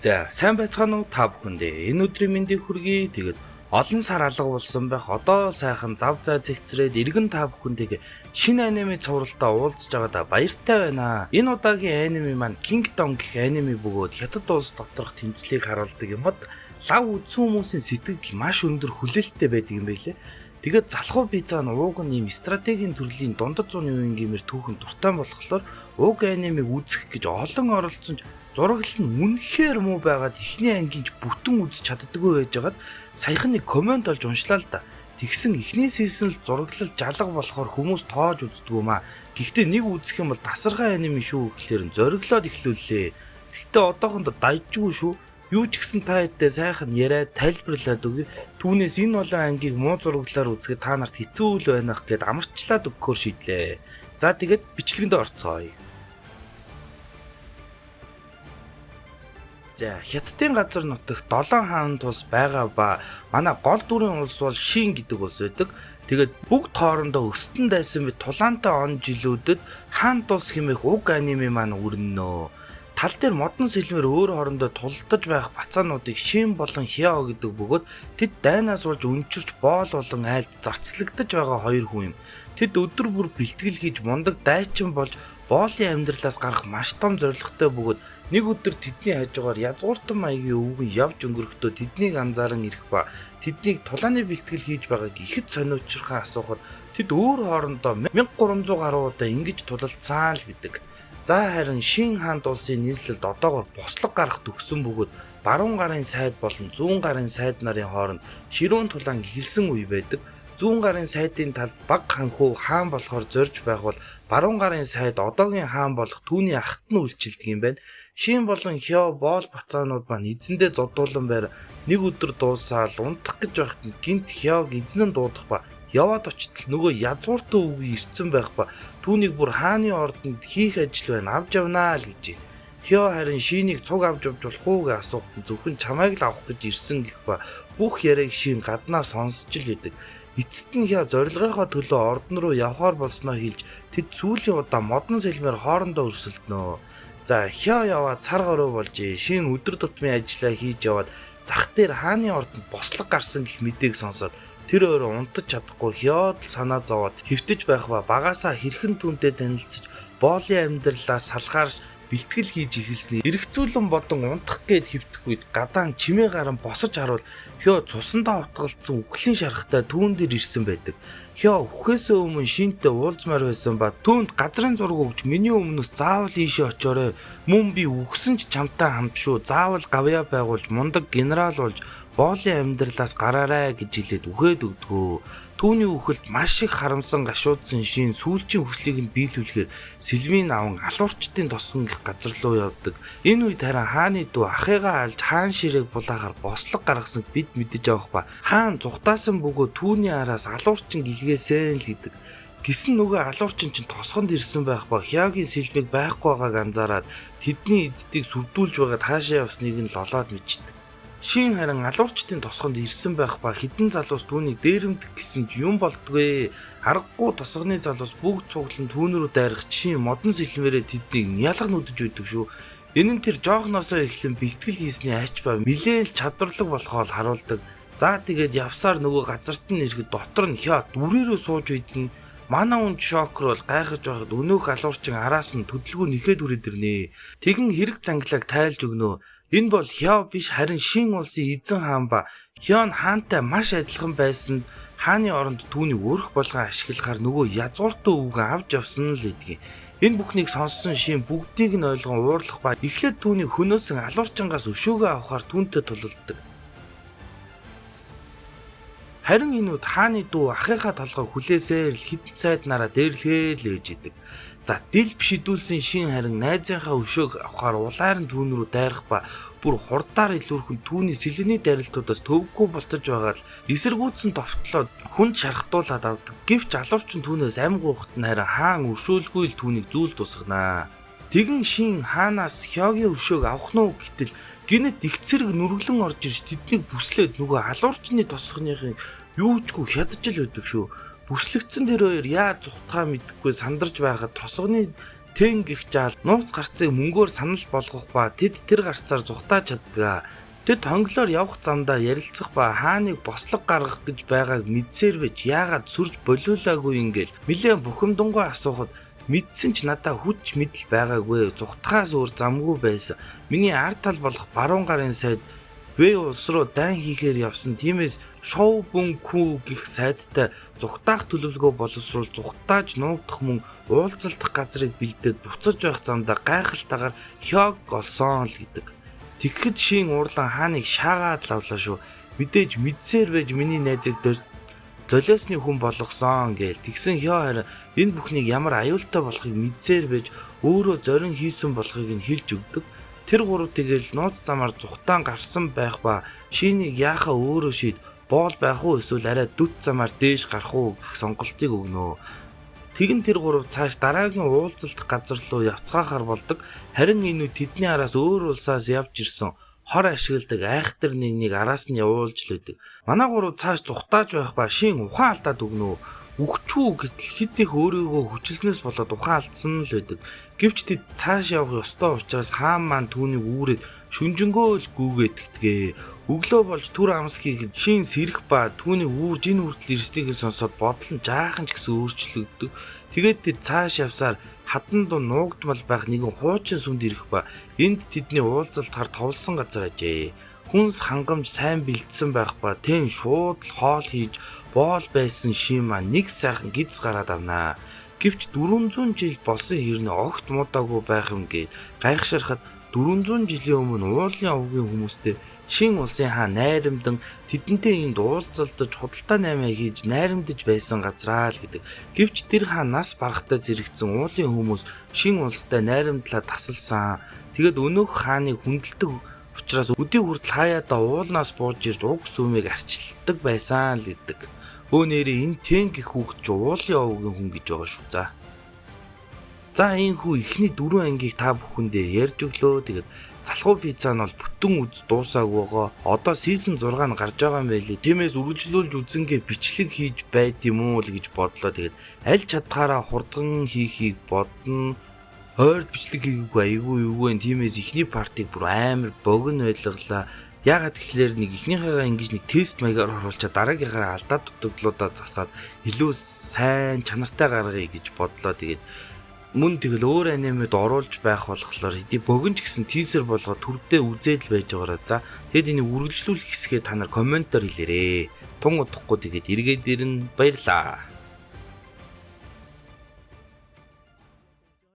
За сайн байцгаана уу та бүхэндээ. Энэ өдрийн мэндийг хүргэе. Тэгээд олон сар алга болсон байх. Одоо сайхан зав заа зэгцрээд иргэн та бүхэнтэйгээ шинэ аниме цувралдаа уулзж байгаадаа баяртай байна. Энэ удаагийн аниме маань Kingdom гэх аниме бөгөөд хятад улс доторх тэмцлийг харуулдаг юмд лав үзсэн хүмүүсийн сэтгэл маш өндөр хүлээлттэй байдаг юм байлээ. Тэгээд залхуу пицца нь ууг нь ийм стратегийн төрлийн дундад зууны үеийн гэмээр түүхэн дуртай болохоор ууг анимыг үзэх гэж олон оролцсон ч зураглал нь үнэхээр муу байгаад эхний ангийнч бүтэн үзэж чаддаггүй байжгаад саяхан нэг комент олж уншлаа л да. Тэгсэн эхний си즌 л зураглал жалга болохоор хүмүүс тоож үздэггүй маа. Гэхдээ нэг үзэх юм бол тасархай аниме шүү гэхлээр зориглоод эхлүүллээ. Гэхдээ одоохондоо дайжгүй шүү. Юу ч гэсэн та хэдтэй сайхан яриад тайлбарлаад өгье. Түүнээс энэ олон ангийг муу зураглалаар үзэхэд та нарт хэцүү үл байнах гэд амарчлаад өгөхөөр шийдлээ. За тэгээд бичлэгэнд орцгоё. За хятадын газар нутагт 7 хаан тус байгаа ба манай гол дүрийн улс бол Шин гэдэг улс байдаг. Тэгээд бүгд хоорондоо өстөн дайсан мэт тулаантай он жилүүдэд хаан тус хэмээх уг аниме маань өрнөнө. Тал дээр модон сэлмээр өөр хоорондоо тулдаж байх бацаануудыг Шин болон Хяо гэдэг бөгөөд тэд дайнаас болж өнчирч боол болон айлд зарцлагдаж байгаа хоёр хүн юм. Тэд өдөр бүр бэлтгэл хийж мундаг дайчин болж боолын амьдралаас гарах маш том зорилготой бөгөөд нэг өдөр тэдний хажуугаар язгууртан маягийн өвгөн явж өнгөрөхдөө тэднийг анзааран ирэх ба тэднийг тулааны бэлтгэл хийж байгааг ихэд сониучрахаа асуухад тэд өөр хоорондоо 1300 гаруй удаа ингэж тулалцсан л гэдэг. За харин Шин хаанд улсын нийслэлд одоогоор бослог гарах төгсөн бөгөөд баруун гарын сайд болон зүүн гарын сайд нарын хооронд ширүүн тулаан эхэлсэн үе байдаг. Зүүн гарын сайдын талд баг ханхуу хаан болохоор зорж байх бол баруун гарын сайд одоогийн хаан болох түүний ахт нь үйлчилдэг юм байна. Шин болон Хяо боол бацаанууд маань эзэндээ зодуулан байр нэг өдөр дуусаал унтах гэж байхад гинт Хяог эзэн нь дуудах ба яваад очтол нөгөө язгууртаа үгүй ирцэн байх ба түүнийг бүр хааны ордонд хийх ажил байна авч явнаа л гэж байна. Хяо харин Шинийг цуг авч явж болох уу гэж асуухад зөвхөн чамайг л авах гэж ирсэн гэх ба бүх яриаг Шин гаднаа сонсч л идэг. Эцэст нь Хяо зорилгынхоо төлөө ордон руу явхаар болсноо хэлж тэд сүүлийн удаа модон сэлмээр хоорондоо өрсөлдөнө. За Хяо яваад цар гаруй болж Шин өдөр тутмын ажиллаа хийж яваад зах дээр хааны ордонд бослог гарсан гэх мэдээг сонсоод тэр өөрөө унтаж чадахгүй Хяод санаа зовоод хэвтэж байх ба багаасаа хэрхэн түүнтэй танилцж боолын амьдралаас салахаар бэлтгэл хийж эхэлсний эргцүүлэн бодон унтах гээд хэвтэх үед гадаан чимээ гарan босож харвал Хяо цусандаа утгалцсан үхлийн шархтай түүн дээр ирсэн байдаг. Хяо үхээсээ өмнө Шинтэй уулзмаар байсан ба түүнд газрын зураг өгч миний өмнөөс заавал ийшээ очоорой. Мөн би үхсэн ч чамтай хамт шүү. Заавал гавьяа байгуулж мундаг генерал болж боолын амьдралаас гараарай гэж хэлээд үхээд өгдгөө. Түүний үхэлд маш их харамсан гашуудсан Шин сүүлчийн хүслийг нь биелүүлэхээр Сэлмийн аван алуурчдын тосгон гэх газар руу явдаг. Энэ үед харин хааны дүү ахыгаа алж хаан ширээг булаахаар бослог гаргасан бид мэдэж авах ба хаан зүхтаасан бөгөө түүний араас алуурчин гэлгээсэн л гэдэг. Гисэн нөгөө алуурчин чинь тосгонд ирсэн байх ба Хяогийн Сэлмийг байхгүй байгааг анзаараад тэдний эздийг сүрдүүлж байгаад хаашаа явсныг нь л олоод мэдчихдэг. Шин харин алуурчдын тосгонд ирсэн байх ба хідэн залуус түүнийг дээрэмдэх гэсэн ч юм болдгүй. Аргагүй тосгоны залуус бүгд цуглан түүнрүү дайрах Шин модон сэлмээрээ тэднийг нялга нүдэж өгдөг шүү. Энэ нь тэр жоохносоо эхлэн бэлтгэл хийсний ач ба нэлээд чадварлаг болохоо харуулдаг. За тэгээд явсаар нөгөө газарт нь ирэхэд дотор нь Хяо дүрээрөө сууж байдгийн манай үнд шокр бол гайхаж байхад өнөөх алуурчин араас нь төдөлгөө нэхэд үрээд ирнэ. Тэгэн хэрэг занглааг тайлж өгнө. Энэ бол Хяо биш харин Шин улсын эзэн хаан ба Хяо хаантай маш адилхан байсан хааны оронд түүний өрх болгон ашиглахаар нөгөө язгууртаа өвгөн авч явсан л гэдгийг. Энэ бүхнийг сонссон Шин бүгдийг нь ойлгон уурлах ба эхлээд түүний хөнөөсөн алуурчингаас өшөөгөө авахар түүнтэй тулалддаг. Харин энэ үед хааны дүү ахыхаа толгой хүлээсээр л хідэн сайд нараа дээрлэхэд л ээж идэг. За дэлб шидүүлсэн Шин харин найзынхаа өшөөг авахаар улаар нь түүн рүү дайрах ба бүр хурдаар илүүрхэн түүний сэлэний дарилтуудаас төвөггүй болтож байгаа л эсэргүүцэн товтлоод хүнд шархтуулаад авдаг. Гэвч алуурчин түүнээс ам гуйхт нь харин хаан өшөөлгүй л түүнийг зүүл тусгнаа. Тэгэн Шин хаанаас Хяогийн өшөөг авах нь гэтэл гинэт их цэрэг нүргэлэн орж ирж тэднийг бүслээд нөгөө алуурчны тосгоныхын юучгүй хядаж л байдаг шүү. Бүслэгдсэн тэр хоёр яаж зүхтгаа мэдэхгүй сандарч байхад тосгоны Тэн гих жаал нууц гарцыг мөнгөөр санал болгох ба тэд тэр гарцаар зүхтааж чаддаг. Тэд хонглоор явах замдаа ярилцах ба хааныг бослог гаргах гэж байгааг мэдсээр байж яагаад сүрж болиулаагүй ингээл нэлээд бухимдангуй асуухад мэдсэн ч надаа хүч мэдэл байгаагүй. Зүхтахаас өөр замгүй байсан. Миний ард тал болох баруун гарын сайд Вэ улс руу дайн хийхээр явсан. Тиймээс шоу бүнкүү гих сайдтай зүхтаах төлөвлөгөө боловсруул зүхтааж нуугдах мөн уулзалтах газрыг бэлдээд буцаж байх замдаа гайхалтайгаар хёг олсон л гэдэг. Тэгэхэд шин уурлан хааныг шаагаад лавлаа шүү. Мэдээж мэдсээр байж миний найзыг золиосны хүн болгосон гээл. Тэгсэн хё харин энэ бүхнийг ямар аюултай болохыг мэдсээр байж өөрөө зорин хийсэн болохыг нь хэлж өгдөг. Тэр гурав тэгэл нууц замаар зүхтаан гарсан байх ба шинийг яахаа өөрөө шийд боол байх уу эсвэл арай дүт замаар дээш гарах уу гэх сонголтыг өгнө. Тэгин тэр гурав цааш дараагийн уулзалтах газар руу явцгаахаар болдог. Харин энэ тэдний араас өөр улсаас явж ирсэн хор ашигладаг айхтар нэг араас нь явуулж л байдаг. Манай гурав цааш зүхтааж байх ба шин ухаан алдаад өгнө. Үхчүү гэтэл хэд их өөрийгөө хүчилснээс болоод ухаан алдсан л байдаг. Гэвч тэд цааш явах ёстой учраас хаан маань түүнийг үүрээд шүнжэнгөө л гүүгээд тэгтгээ. Өглөө болж түр амс хийхэд шин сэрэх ба түүний үүрж энэ хүртэл ирсдгийг сонсоод бодол нь жаахан ч гэсэн өөрчлөгддөг. Тэгээд тэд цааш явсаар хадан дун нуугдмал байх нэгэн хуучин сүмд ирэх ба энд тэдний уулзалтаар товлсон газар ажээ. Хүнс хангамж сайн бэлдсэн байх ба тэн шууд л хоол хийж боол байсан шин маань нэг сайхан гиз гараад авнаа. Гэвч 400 жил болсон хэрнээ огт муудаагүй байх юм гээд гайхширхад 400 жилийн өмнө уулын овгийн хүмүүстэй шин улсын хаан найрамдан тэдэнтэй энд уулзалтаж худалдаа наймаа хийж найрамдаж байсан газраа л гэдэг. Гэвч тэр хаан нас барахтаа зэрэгцэн уулын хүмүүс шин улстай найрамдлаа тасалсан. Тэгэд өнөөх хааныг хүндэлдэг учраас өдий хүртэл хаяада уулнаас бууж ирж уг сүмийг арчилдаг байсан л гэдэг. Өө нэрээ энэ тэн гих хүүхэд ч уулын овгийн хүн гэж байгаа шүү. За энэ хүү ихний 4 ангийг та бүхэндээ ярьж өглөө. Тэгээд залхуу пицца нь бол бүтэн үз дуусаагүй байгаа. Одоо сизон 6 нь гарч байгаа юм байлээ. Тиймээс үргэлжлүүлж үзэнгээ бичлэг хийж байд юм уу л гэж бодлоо. Тэгээд аль чадхаараа хурдган хийхийг бодно. Хойд бичлэг хийгээгүй айгүй юу вэ? Тиймээс ихний партиг бүр амар богино байлглаа. Яагаад тэгэхээр нэг ихнийхээ ингэж нэг тест маягаар оруулчаа дараагийнхаа алдаад дутагдлуудаа засаад илүү сайн чанартай гаргая гэж бодлоо. Тэгээд мөн тэгэл өөр анимед оруулж байх болохоор хэдий богино ч гэсэн тизер болгоод төрдөө үзээд л байж байгаараа. За тэгэд энийг үргэлжлүүлэх хэсгээ та нар комментоор хэлээрэй. Тун удахгүй тэгээд эргээд ирнэ. Баярлаа.